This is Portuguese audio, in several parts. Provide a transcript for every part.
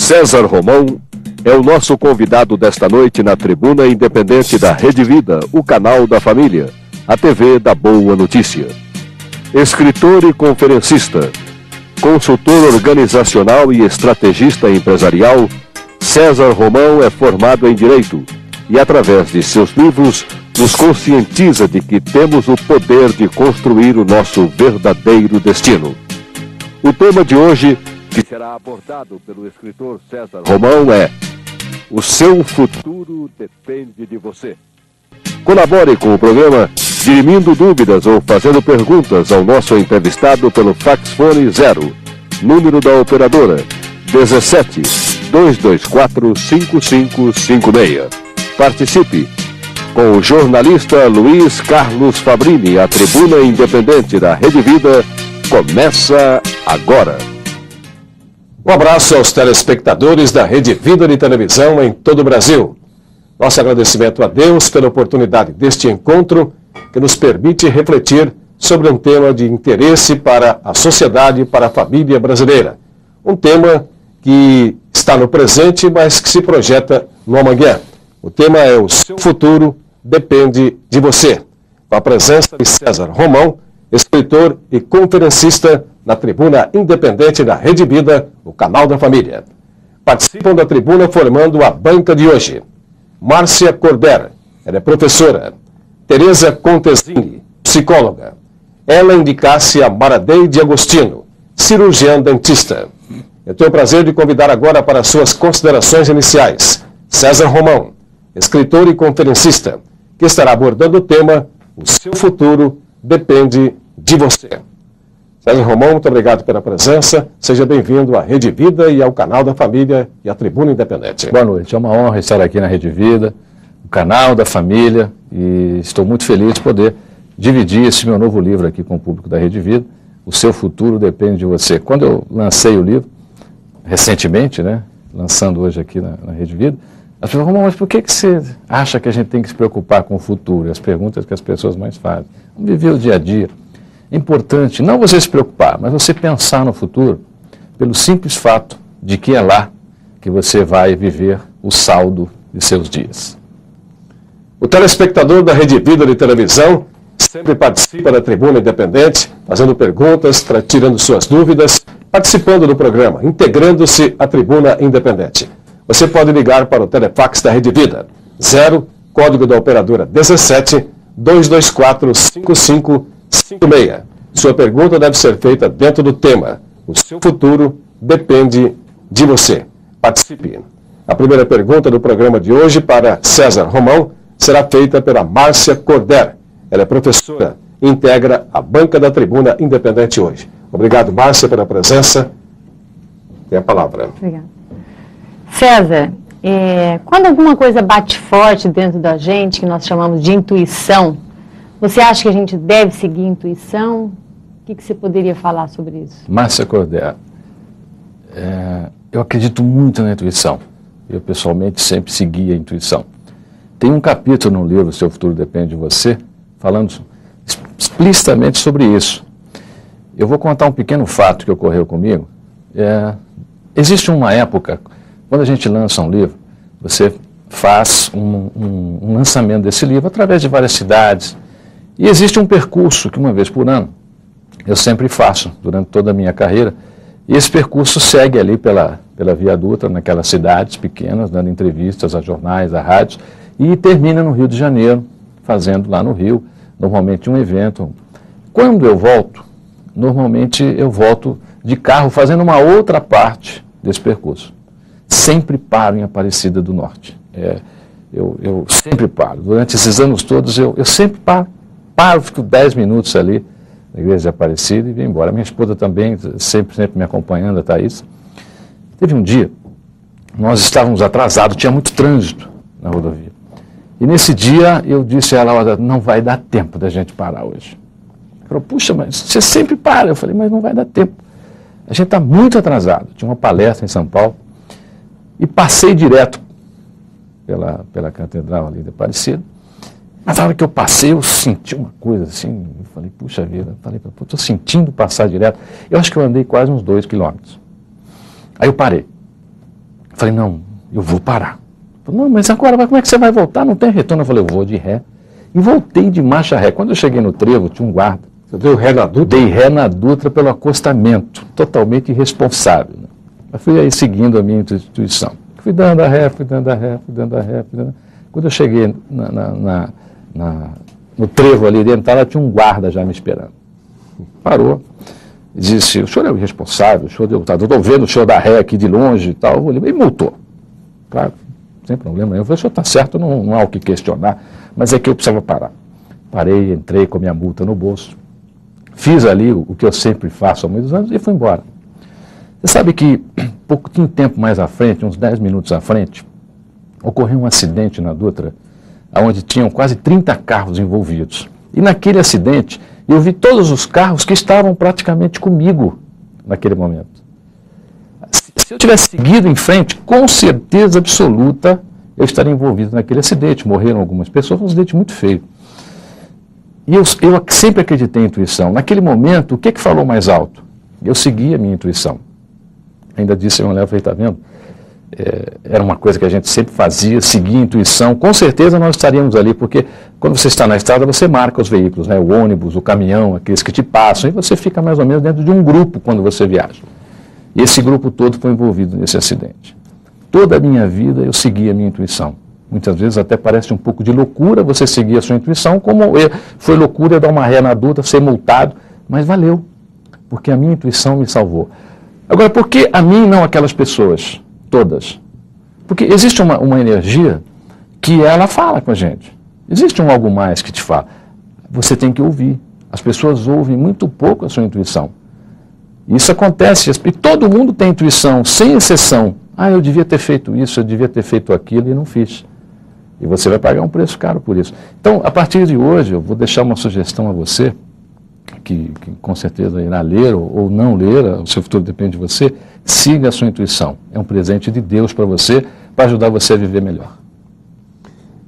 César Romão é o nosso convidado desta noite na Tribuna Independente da Rede Vida, o canal da família, a TV da Boa Notícia. Escritor e conferencista, consultor organizacional e estrategista empresarial, César Romão é formado em Direito e, através de seus livros, nos conscientiza de que temos o poder de construir o nosso verdadeiro destino. O tema de hoje, que será abordado pelo escritor César Romão, é: o seu futuro depende de você. Colabore com o programa dirimindo dúvidas ou fazendo perguntas ao nosso entrevistado pelo Faxfone 0, número da operadora 17 224 5556. Participe! Com o jornalista Luiz Carlos Fabrini, a Tribuna Independente da Rede Vida começa agora. Um abraço aos telespectadores da Rede Vida de Televisão em todo o Brasil. Nosso agradecimento a Deus pela oportunidade deste encontro que nos permite refletir sobre um tema de interesse para a sociedade e para a família brasileira. Um tema que está no presente, mas que se projeta no amanhã. O tema é: o seu futuro depende de você. Com a presença de César Romão, escritor e conferencista na Tribuna Independente da Rede Vida, o canal da família. Participam da tribuna formando a banca de hoje: Márcia Corder, ela é professora; Tereza Contesini, psicóloga; Ellen de Cássia Maradeide Agostino, cirurgiã dentista. Eu tenho o prazer de convidar agora para suas considerações iniciais César Romão, escritor e conferencista, que estará abordando o tema: o seu futuro depende de você. César Romão, muito obrigado pela presença. Seja bem-vindo à Rede Vida e ao canal da família e à Tribuna Independente. Boa noite, é uma honra estar aqui na Rede Vida, o canal da família, e estou muito feliz de poder dividir esse meu novo livro aqui com o público da Rede Vida. O seu futuro depende de você. Quando eu lancei o livro, recentemente, lançando hoje aqui na Rede Vida, as pessoas falam: mas por que você acha que a gente tem que se preocupar com o futuro? As perguntas que as pessoas mais fazem. Vamos viver o dia a dia. É importante não você se preocupar, mas você pensar no futuro pelo simples fato de que é lá que você vai viver o saldo de seus dias. O telespectador da Rede Vida de Televisão sempre participa da Tribuna Independente, fazendo perguntas, tirando suas dúvidas, participando do programa, integrando-se à Tribuna Independente. Você pode ligar para o telefax da Rede Vida, 0, código da operadora 17 224 5556. Sua pergunta deve ser feita dentro do tema: o seu futuro depende de você. Participe. A primeira pergunta do programa de hoje para César Romão será feita pela Márcia Corder. Ela é professora e integra a banca da Tribuna Independente hoje. Obrigado, Márcia, pela presença. Tem a palavra. Obrigada. César, quando alguma coisa bate forte dentro da gente, que nós chamamos de intuição, você acha que a gente deve seguir a intuição? O que você poderia falar sobre isso? Márcia Corder, eu acredito muito na intuição. Eu, pessoalmente, sempre segui a intuição. Tem um capítulo no livro, O Seu Futuro Depende de Você, falando explicitamente sobre isso. Eu vou contar um pequeno fato que ocorreu comigo. Existe uma época, quando a gente lança um livro, você faz um lançamento desse livro através de várias cidades. E existe um percurso que, uma vez por ano, eu sempre faço durante toda a minha carreira. E esse percurso segue ali pela Via Dutra, naquelas cidades pequenas, dando entrevistas a jornais, a rádios, e termina no Rio de Janeiro, fazendo lá no Rio, normalmente um evento. Quando eu volto, normalmente eu volto de carro fazendo uma outra parte desse percurso. Sempre paro em Aparecida do Norte. Eu sempre paro. Durante esses anos todos, eu sempre paro, fico 10 minutos ali na igreja de Aparecida e vim embora. Minha esposa também, sempre me acompanhando, a Thaís. Teve um dia, nós estávamos atrasados, tinha muito trânsito na rodovia. E nesse dia eu disse a ela: olha, não vai dar tempo da gente parar hoje. Ela falou: puxa, mas você sempre para. Eu falei: mas não vai dar tempo. A gente está muito atrasado. Tinha uma palestra em São Paulo e passei direto pela catedral ali de Aparecida. Mas na hora que eu passei, eu senti uma coisa assim, eu falei: puxa vida, estou sentindo passar direto. Eu acho que eu andei quase uns 2 quilômetros. Aí eu parei. Eu falei, não, eu vou parar. Eu falei, não, mas agora como é que você vai voltar? Não tem retorno. Eu falei, eu vou de ré. E voltei de marcha ré. Quando eu cheguei no trevo, tinha um guarda. Você deu ré na Dutra? Dei ré na Dutra pelo acostamento, totalmente irresponsável. Né? Eu fui aí seguindo a minha intuição. Fui dando a ré, fui dando a ré, fui dando a ré, fui dando a ré. Quando eu cheguei no trevo ali dentro, lá tinha um guarda já me esperando. Parou. Disse, o senhor é o irresponsável, o senhor eu estou vendo o senhor dar ré aqui de longe e tal. E multou. Claro, sem problema nenhum. Eu falei, o senhor está certo, não há o que questionar, mas é que eu precisava parar. Parei, entrei com a minha multa no bolso, fiz ali o que eu sempre faço há muitos anos e fui embora. Você sabe que, pouquinho tempo mais à frente, uns 10 minutos à frente, ocorreu um acidente na Dutra, onde tinham quase 30 carros envolvidos. E naquele acidente, eu vi todos os carros que estavam praticamente comigo naquele momento. Se eu tivesse seguido em frente, com certeza absoluta, eu estaria envolvido naquele acidente. Morreram algumas pessoas, um acidente muito feio. E eu sempre acreditei em intuição. Naquele momento, o que falou mais alto? Eu segui a minha intuição. Ainda disse ao Léo, falei, está vendo? Era uma coisa que a gente sempre fazia, seguia a intuição. Com certeza nós estaríamos ali, porque quando você está na estrada, você marca os veículos, né? O ônibus, o caminhão, aqueles que te passam, e você fica mais ou menos dentro de um grupo quando você viaja. E esse grupo todo foi envolvido nesse acidente. Toda a minha vida eu segui a minha intuição. Muitas vezes até parece um pouco de loucura você seguir a sua intuição, como foi loucura dar uma ré na Dutra, ser multado, mas valeu, porque a minha intuição me salvou. Agora, por que a mim e não aquelas pessoas? Todas. Porque existe uma energia que ela fala com a gente. Existe algo mais que te fala. Você tem que ouvir. As pessoas ouvem muito pouco a sua intuição. Isso acontece, e todo mundo tem intuição, sem exceção. Ah, eu devia ter feito isso, eu devia ter feito aquilo e não fiz. E você vai pagar um preço caro por isso. Então, a partir de hoje, eu vou deixar uma sugestão a você, que com certeza irá ler ou não ler, o seu futuro depende de você. Siga a sua intuição. É um presente de Deus para você, para ajudar você a viver melhor.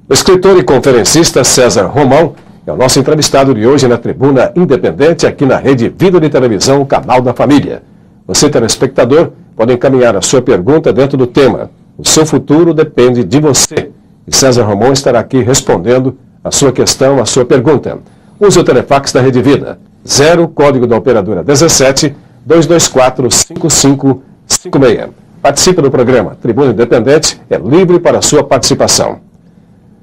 O escritor e conferencista César Romão é o nosso entrevistado de hoje na Tribuna Independente, aqui na Rede Vida de Televisão, o canal da família. Você, telespectador, pode encaminhar a sua pergunta dentro do tema. O seu futuro depende de você. E César Romão estará aqui respondendo a sua questão, a sua pergunta. Use o telefax da Rede Vida. 0, código da operadora 17 224 5556. Participe do programa Tribuna Independente, é livre para a sua participação.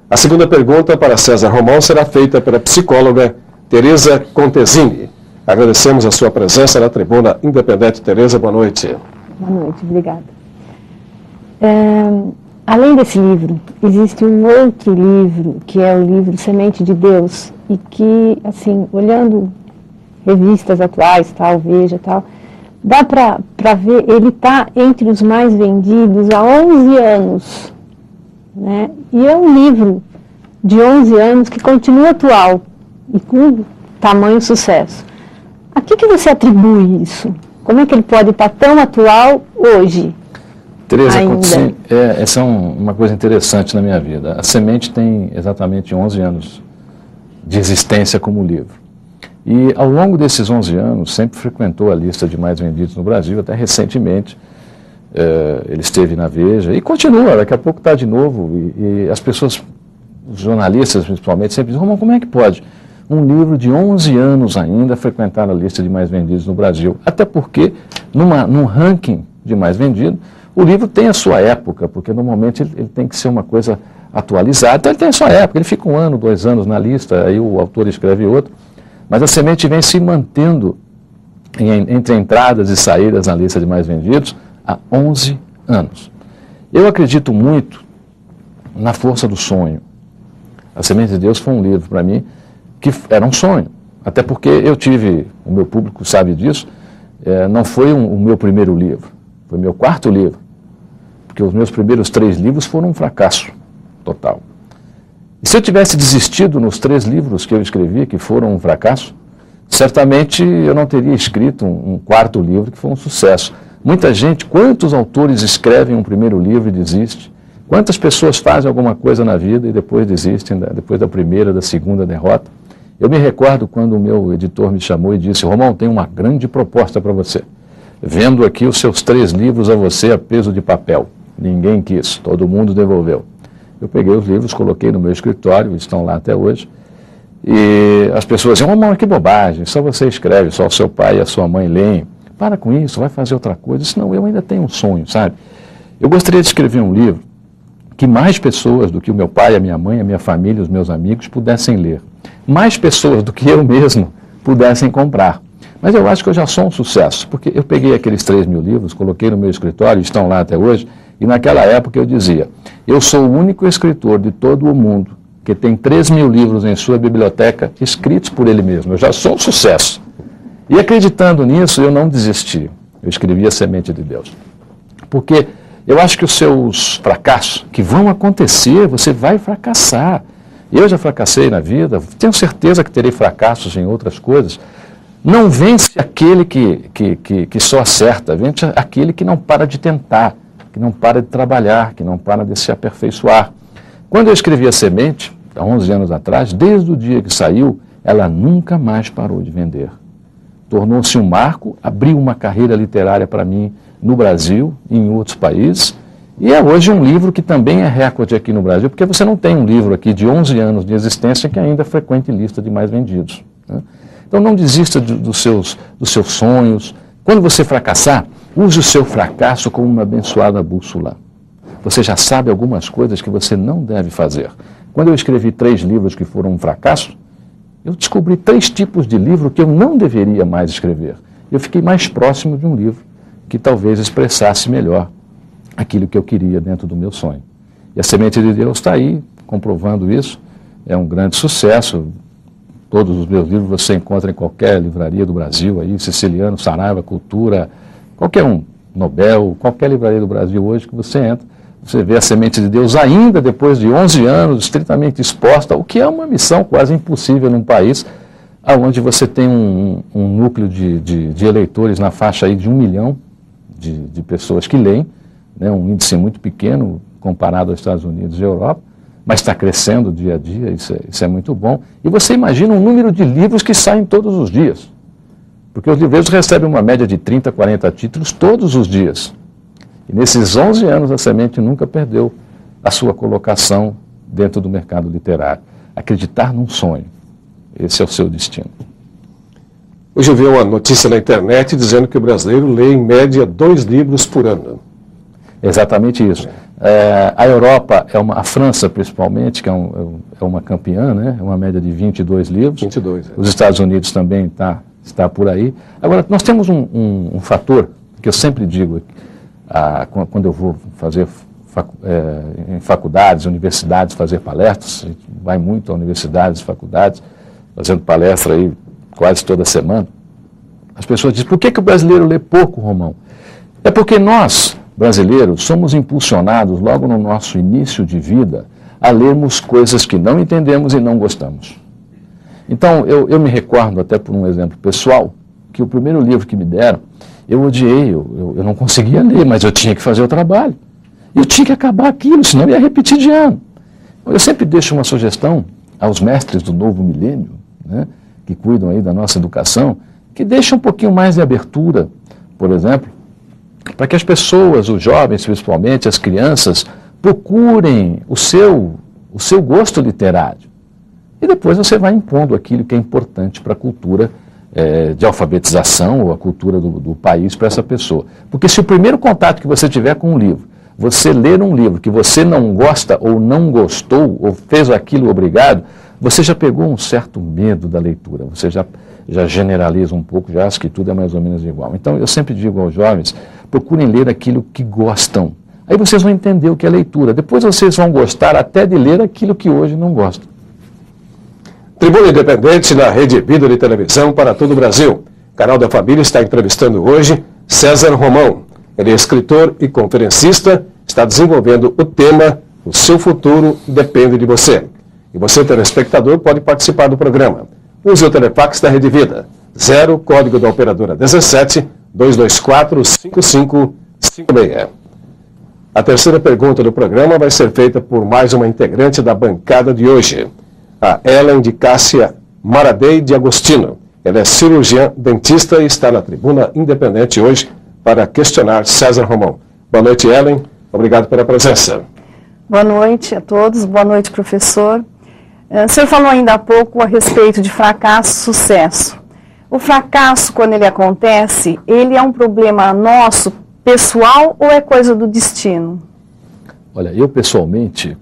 A segunda pergunta para César Romão será feita pela psicóloga Tereza Contesini. Agradecemos a sua presença na Tribuna Independente. Tereza, boa noite. Boa noite, obrigada. Além desse livro, existe um outro livro, que é o livro Semente de Deus, e que, assim, olhando revistas atuais, tal, Veja, tal, dá para ver, ele está entre os mais vendidos há 11 anos, né? E é um livro de 11 anos que continua atual e com tamanho sucesso. A que você atribui isso? Como é que ele pode estar tão atual hoje? Tereza, essa é uma coisa interessante na minha vida. A Semente tem exatamente 11 anos de existência como livro. E ao longo desses 11 anos, sempre frequentou a lista de mais vendidos no Brasil, até recentemente ele esteve na Veja e continua, daqui a pouco está de novo. E as pessoas, os jornalistas principalmente, sempre dizem, Romão, como é que pode um livro de 11 anos ainda frequentar a lista de mais vendidos no Brasil? Até porque, num ranking de mais vendido, o livro tem a sua época, porque normalmente ele tem que ser uma coisa atualizada, então ele tem a sua época, ele fica 1 ano, 2 anos na lista, aí o autor escreve outro, mas a Semente vem se mantendo entre entradas e saídas na lista de mais vendidos há 11 anos. Eu acredito muito na força do sonho. A Semente de Deus foi um livro para mim que era um sonho, até porque eu tive, o meu público sabe disso, não foi o meu primeiro livro, foi o meu 4º livro, porque os meus primeiros 3 livros foram um fracasso total. E se eu tivesse desistido nos 3 livros que eu escrevi, que foram um fracasso, certamente eu não teria escrito um 4º livro que foi um sucesso. Muita gente, quantos autores escrevem um primeiro livro e desistem? Quantas pessoas fazem alguma coisa na vida e depois desistem, depois da primeira, da segunda derrota? Eu me recordo quando o meu editor me chamou e disse, Romão, tem uma grande proposta para você. Vendo aqui os seus 3 livros a você a peso de papel. Ninguém quis, todo mundo devolveu. Eu peguei os livros, coloquei no meu escritório, estão lá até hoje, e as pessoas diziam, mamãe, que bobagem, só você escreve, só o seu pai e a sua mãe leem. Para com isso, vai fazer outra coisa. Isso não, eu ainda tenho um sonho, sabe? Eu gostaria de escrever um livro que mais pessoas do que o meu pai, a minha mãe, a minha família, os meus amigos pudessem ler. Mais pessoas do que eu mesmo pudessem comprar. Mas eu acho que eu já sou um sucesso, porque eu peguei aqueles 3.000 livros, coloquei no meu escritório, estão lá até hoje, e naquela época eu dizia, eu sou o único escritor de todo o mundo que tem 3.000 livros em sua biblioteca escritos por ele mesmo. Eu já sou um sucesso. E acreditando nisso, eu não desisti. Eu escrevi A Semente de Deus. Porque eu acho que os seus fracassos, que vão acontecer, você vai fracassar. Eu já fracassei na vida, tenho certeza que terei fracassos em outras coisas. Não vence aquele que só acerta, vence aquele que não para de tentar, que não para de trabalhar, que não para de se aperfeiçoar. Quando eu escrevi A Semente, há 11 anos atrás, desde o dia que saiu, ela nunca mais parou de vender. Tornou-se um marco, abriu uma carreira literária para mim no Brasil e em outros países, e é hoje um livro que também é recorde aqui no Brasil, porque você não tem um livro aqui de 11 anos de existência que ainda frequente lista de mais vendidos, né? Então não desista dos seus sonhos. Quando você fracassar, use o seu fracasso como uma abençoada bússola. Você já sabe algumas coisas que você não deve fazer. Quando eu escrevi 3 livros que foram um fracasso, eu descobri 3 tipos de livro que eu não deveria mais escrever. Eu fiquei mais próximo de um livro que talvez expressasse melhor aquilo que eu queria dentro do meu sonho. E A Semente de Deus está aí, comprovando isso. É um grande sucesso. Todos os meus livros você encontra em qualquer livraria do Brasil, aí, Siciliano, Saraiva, Cultura, qualquer um, Nobel, qualquer livraria do Brasil hoje que você entra, você vê A Semente de Deus ainda depois de 11 anos, estritamente exposta, o que é uma missão quase impossível num país onde você tem um núcleo de eleitores na faixa aí de 1 milhão de pessoas que leem, né, um índice muito pequeno comparado aos Estados Unidos e Europa, mas está crescendo dia a dia, isso é muito bom. E você imagina o número de livros que saem todos os dias, porque os livreiros recebem uma média de 30, 40 títulos todos os dias. E nesses 11 anos a Semente nunca perdeu a sua colocação dentro do mercado literário. Acreditar num sonho, esse é o seu destino. Hoje eu vi uma notícia na internet dizendo que o brasileiro lê em média 2 livros por ano. Exatamente isso. A Europa, a França principalmente, que é uma campeã, né? É uma média de 22 livros. 22. Os Estados Unidos também está por aí. Agora, nós temos um fator que eu sempre digo, quando eu vou fazer em faculdades, universidades, fazer palestras, a gente vai muito a universidades, faculdades, fazendo palestra aí quase toda semana. As pessoas dizem, por que o brasileiro lê pouco, Romão? É porque nós, brasileiros, somos impulsionados logo no nosso início de vida a lermos coisas que não entendemos e não gostamos. Então, eu me recordo, até por um exemplo pessoal, que o primeiro livro que me deram, eu odiei, eu não conseguia ler, mas eu tinha que fazer o trabalho. Eu tinha que acabar aquilo, senão eu ia repetir de ano. Eu sempre deixo uma sugestão aos mestres do novo milênio, né, que cuidam aí da nossa educação, que deixem um pouquinho mais de abertura, por exemplo, para que as pessoas, os jovens principalmente, as crianças, procurem o seu gosto literário. E depois você vai impondo aquilo que é importante para a cultura de alfabetização ou a cultura do país para essa pessoa. Porque se o primeiro contato que você tiver com um livro, você ler um livro que você não gosta ou não gostou ou fez aquilo obrigado, você já pegou um certo medo da leitura, você já generaliza um pouco, já acha que tudo é mais ou menos igual. Então eu sempre digo aos jovens, procurem ler aquilo que gostam. Aí vocês vão entender o que é leitura. Depois vocês vão gostar até de ler aquilo que hoje não gostam. Tribuna Independente na Rede Vida de Televisão para todo o Brasil. O Canal da Família está entrevistando hoje César Romão. Ele é escritor e conferencista, está desenvolvendo o tema O Seu Futuro Depende de Você. E você, telespectador, pode participar do programa. Use o telefax da Rede Vida, 0, código da operadora 17, 224-5556. A terceira pergunta do programa vai ser feita por mais uma integrante da bancada de hoje, a Ellen de Cássia Maradei de Agostino. Ela é cirurgiã dentista e está na Tribuna Independente hoje para questionar César Romão. Boa noite, Ellen. Obrigado pela presença. Boa noite a todos, boa noite, professor. O senhor falou ainda há pouco a respeito de fracasso e sucesso. O fracasso, quando ele acontece, ele é um problema nosso, pessoal, ou é coisa do destino? Olha, eu pessoalmente,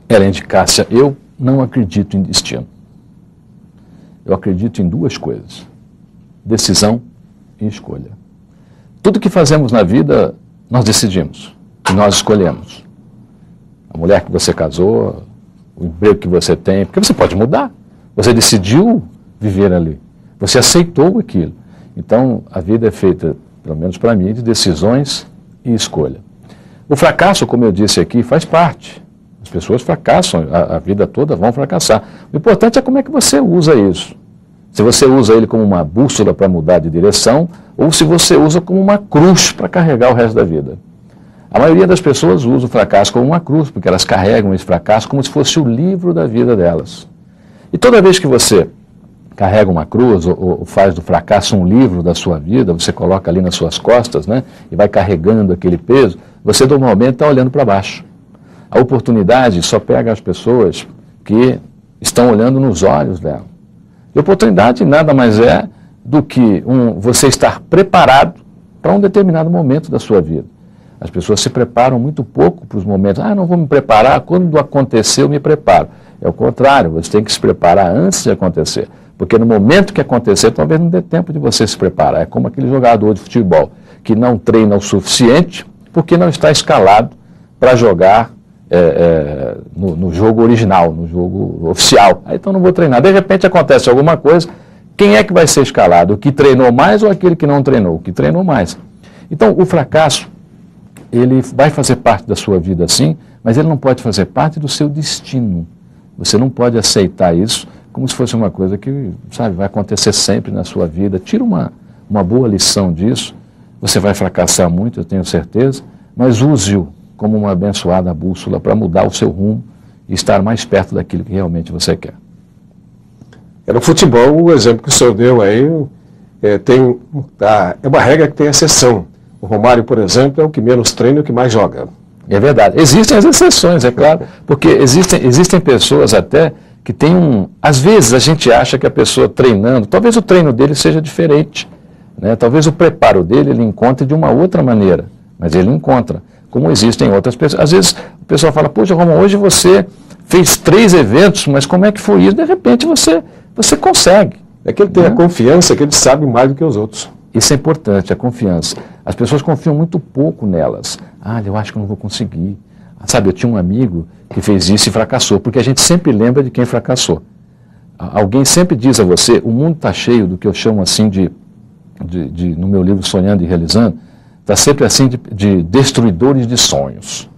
Ellen de Cássia, eu não acredito em destino. Eu acredito em duas coisas: decisão e escolha. Tudo que fazemos na vida, nós decidimos, e nós escolhemos. A mulher que você casou, o emprego que você tem, porque você pode mudar. Você decidiu viver ali, você aceitou aquilo. Então, a vida é feita, pelo menos para mim, de decisões e escolha. O fracasso, como eu disse aqui, faz parte. As pessoas fracassam, a vida toda vão fracassar. O importante é como é que você usa isso. Se você usa ele como uma bússola para mudar de direção, ou se você usa como uma cruz para carregar o resto da vida. A maioria das pessoas usa o fracasso como uma cruz, porque elas carregam esse fracasso como se fosse o livro da vida delas. E toda vez que você carrega uma cruz, ou faz do fracasso um livro da sua vida, você coloca ali nas suas costas, né, e vai carregando aquele peso, você normalmente está olhando para baixo. A oportunidade só pega as pessoas que estão olhando nos olhos dela. E oportunidade nada mais é do que você estar preparado para um determinado momento da sua vida. As pessoas se preparam muito pouco para os momentos. Não vou me preparar, quando acontecer eu me preparo. É o contrário, você tem que se preparar antes de acontecer. Porque no momento que acontecer, talvez não dê tempo de você se preparar. É como aquele jogador de futebol que não treina o suficiente porque não está escalado para jogar no jogo original, no jogo oficial. Então não vou treinar. De repente acontece alguma coisa, quem é que vai ser escalado? O que treinou mais ou aquele que não treinou? O que treinou mais. Então o fracasso, ele vai fazer parte da sua vida sim, mas ele não pode fazer parte do seu destino. Você não pode aceitar isso como se fosse uma coisa que, sabe, vai acontecer sempre na sua vida. Tira uma boa lição disso. Você vai fracassar muito, eu tenho certeza, mas use-o como uma abençoada bússola para mudar o seu rumo e estar mais perto daquilo que realmente você quer. No futebol, o exemplo que o senhor deu aí, é uma regra que tem exceção. O Romário, por exemplo, é o que menos treina e o que mais joga. É verdade. Existem as exceções, é claro, porque existem pessoas até que têm às vezes a gente acha que a pessoa treinando, talvez o treino dele seja diferente, né? Talvez o preparo dele ele encontre de uma outra maneira, mas ele encontra, como existem outras pessoas. Às vezes o pessoal fala, poxa, Romão, hoje você fez 3 eventos, mas como é que foi isso? De repente você consegue. É que ele tem a confiança que ele sabe mais do que os outros. Isso é importante, a confiança. As pessoas confiam muito pouco nelas. Eu acho que eu não vou conseguir. Sabe, eu tinha um amigo que fez isso e fracassou, porque a gente sempre lembra de quem fracassou. Alguém sempre diz a você, o mundo está cheio do que eu chamo assim no meu livro Sonhando e Realizando, está sempre assim de destruidores de sonhos.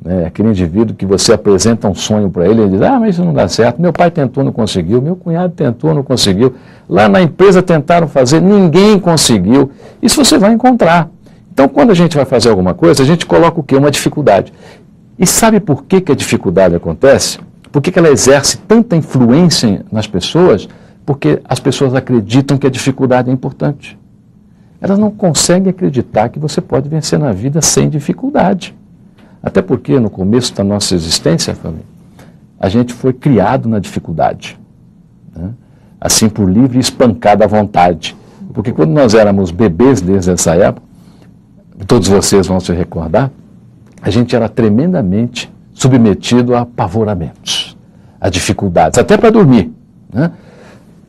Né? Aquele indivíduo que você apresenta um sonho para ele, ele diz, mas isso não dá certo, meu pai tentou, não conseguiu, meu cunhado tentou, não conseguiu, lá na empresa tentaram fazer, ninguém conseguiu. Isso você vai encontrar. Então, quando a gente vai fazer alguma coisa, a gente coloca o quê? Uma dificuldade. E sabe por que a dificuldade acontece? Por que ela exerce tanta influência nas pessoas? Porque as pessoas acreditam que a dificuldade é importante. Elas não conseguem acreditar que você pode vencer na vida sem dificuldade. Até porque no começo da nossa existência, família, a gente foi criado na dificuldade. Né? Assim por livre e espancado à vontade. Porque quando nós éramos bebês desde essa época, todos vocês vão se recordar, a gente era tremendamente submetido a apavoramentos, a dificuldades, até para dormir. Né?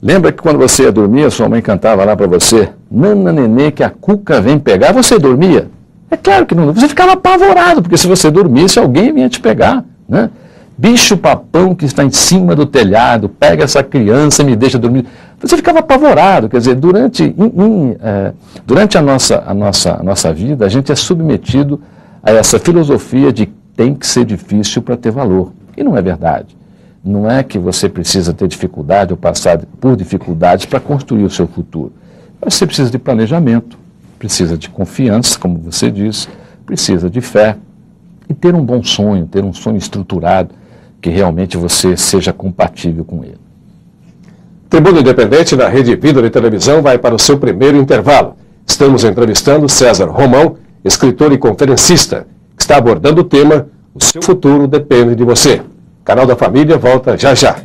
Lembra que quando você ia dormir, a sua mãe cantava lá para você, nana nenê que a cuca vem pegar, você dormia? É claro que não, você ficava apavorado, porque se você dormisse, alguém vinha te pegar. Né? Bicho papão que está em cima do telhado, pega essa criança e me deixa dormir. Você ficava apavorado, quer dizer, durante a nossa vida, a gente é submetido a essa filosofia de tem que ser difícil para ter valor. E não é verdade. Não é que você precisa ter dificuldade ou passar por dificuldades para construir o seu futuro. Você precisa de planejamento, precisa de confiança, como você disse, precisa de fé e ter um bom sonho, ter um sonho estruturado, que realmente você seja compatível com ele. Tribuna Independente da Rede Vida de Televisão vai para o seu primeiro intervalo. Estamos entrevistando César Romão, escritor e conferencista, que está está abordando o tema "O seu futuro depende de você". Canal da Família volta já já.